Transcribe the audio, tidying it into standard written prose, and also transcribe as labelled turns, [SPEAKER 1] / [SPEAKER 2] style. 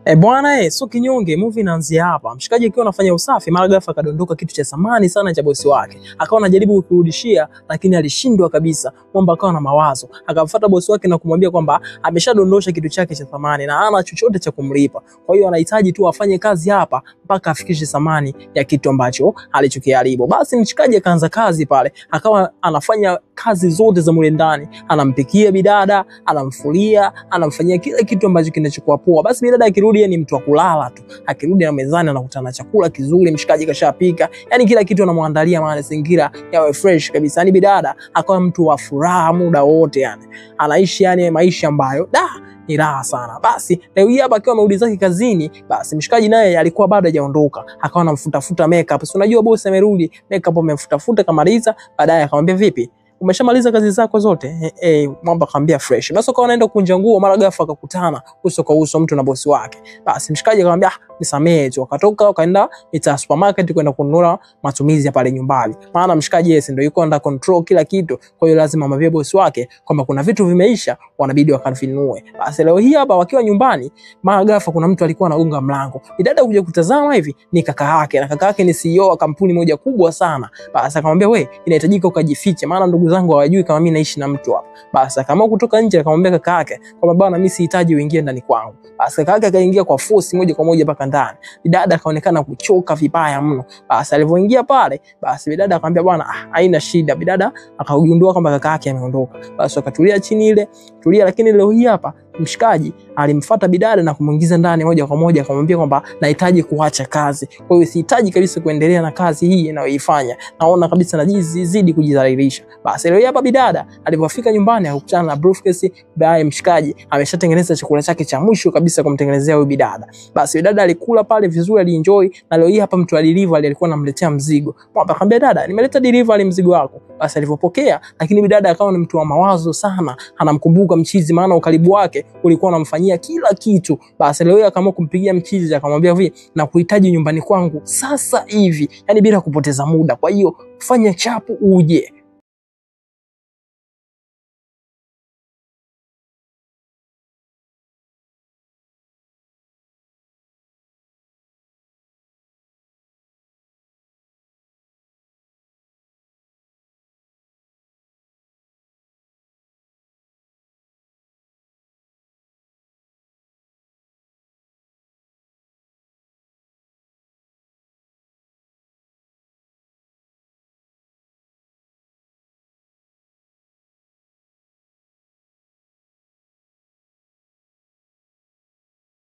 [SPEAKER 1] Bwana so kinyonge movie inaanzia hapa. Mshikaji akiwa anafanya usafi mara ghafla kadondoka kitu cha thamani sana cha bosi wake. Akawa anajaribu kurudishia lakini alishindwa kabisa. Mwamba akawa na mawazo. Akamfuata bosi wake na kumwambia kwamba ameshadondosha kitu chake cha thamani na hana chochote cha kumlipa. Kwa hiyo anahitaji tu afanye kazi hapa mpaka afikishe thamani ya kitu ambacho alichokiharibu. Basi mshikaji akaanza kazi pale. Akawa anafanya kazi zote za mule ndani. Anampikia bidada, anamfulia, anamfanyia kila kitu ambacho kinachokuwa poa. Basi bidada akirudi ni mtu wa kulala tu. Akirudi na mezani anakutana na chakula kizuri, mshikaji kashapika. Yaani kila kitu anamwandalia mazingira yawe fresh kabisa. Yaani bidada akawa mtu wa furaha muda wote yani. Anaishi yani maisha ambayo ni raha sana. Basi leo hii hapa akiwa amerudi zake kazini, basi mshikaji naye alikuwa bado hajaondoka. Akawa anamfuta makeup. Si unajua bosi amerudi, makeup amemfuta kamaliza, baadaye akamwambia vipi? Umeshamaliza kazi zako zote? Mwamba akamwambia fresh. Basi akawa anaenda kunja nguo mara ghafla akakutana uso kwa uso mtu na bosi wake. Basi mshikaji akamwambia nisamee tu. Akatoka akaenda supermarket kwenda kununua matumizi ya pale nyumbani. Maana mshikaji yeye ndio yuko under control kila kitu. Kwa hiyo lazima amwambie bosi wake kwamba kuna vitu vimeisha wanabidi wakavinunue. Basi leo hii hapa wakiwa nyumbani mara ghafla kuna mtu alikuwa anagonga mlango. Bidada kuja kutazama hivi ni kaka yake, na kaka yake ni CEO wa kampuni moja kubwa sana. Basi akamwambia we inahitajika ukajifiche maana ndugu zangu hawajui kama mimi naishi na mtu hapa. Basi akaamua kutoka nje akamwambia kaka yake kwamba bwana mimi sihitaji uingie ndani kwangu. Basi kaka yake akaingia kwa force moja kwa moja mpaka ndani. Bidada akaonekana kuchoka vibaya mno. Basi alipoingia pale, basi bidada akamwambia bwana haina shida. Bidada akagundua kwamba kaka yake ameondoka. Basi akatulia chini ile, tulia. Lakini leo hii hapa mshikaji alimfuata bidada na kumuingiza ndani moja kwa moja, akamwambia kwamba nahitaji kuacha kazi. Kwa hiyo sihitaji kabisa kuendelea na kazi hii ninayoifanya. Naona kabisa najizidi kujidhalilisha. Basi leo hapa bidada alipofika nyumbani akakutana na briefcase baadaye mshikaji ameshatengeneza chakula chake cha mwisho kabisa kumtengenezea huyu bidada. Basi bidada alikula pale vizuri, alienjoy, na leo hii hapa mtu alideliver alikuwa anamletea mzigo. Mwamba akamwambia dada nimeleta delivery mzigo wako. Basi alipopokea, lakini bidada akawa ni mtu wa mawazo sana, anamkumbuka mchizi maana ukaribu wake ulikuwa unamfanyia kila kitu. Basi leo akaamua kumpigia mchizi akamwambia hivi na kuhitaji nyumbani kwangu sasa hivi, yani bila kupoteza muda. Kwa hiyo fanya chapu uje.